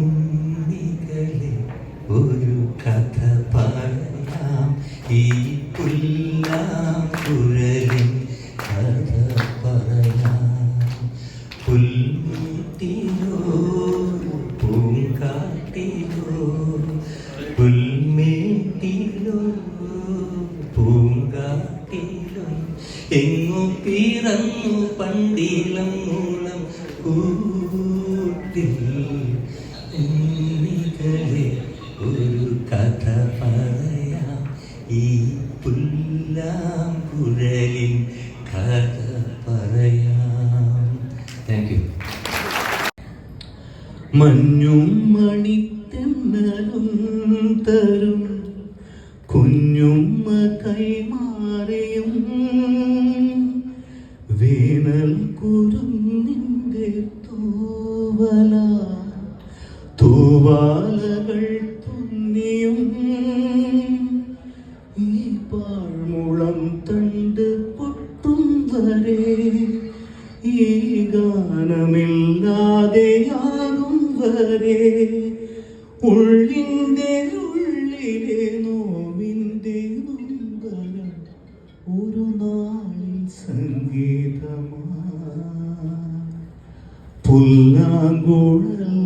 ഉണ്ണികളെ ഒരു കഥ പറയാം, ഈ പുല്ലാങ്കുഴലിൻ കഥ പറയാം. പുൽമേട്ടിലോ പൂങ്കാട്ടിലോ, പുൽമേട്ടിലോ പൂങ്കാട്ടിലോ, എങ്ങോ പിറന്നു പണ്ടിളം മൂളം കൂട്ടിൽ. ഉണ്ണികളെ ഒരു കഥ പറയാം, ഈ പുല്ലാങ്കുഴലിൻ കഥ പറയാം. Thank you. മഞ്ഞും മണിത്തെന്നലും തരും കുഞ്ഞുമ്മ കൈമാറിയും, വേനൽ കുരുന്നിൻ്റെ തൂവല തൂവാലകൾ തുന്നിയും, ഈ പാഴ്മുളം തണ്ട് പൊട്ടും വരെ ഈ ഗാനമില്ലാതെയാകും വരെ, ഉള്ളിൻ്റെ ഉള്ളിലെ നോവിൻ്റെ നൊമ്പരം ഒരു നാളിൽ സംഗീതമാ. പുല്ലാങ്കുഴൽ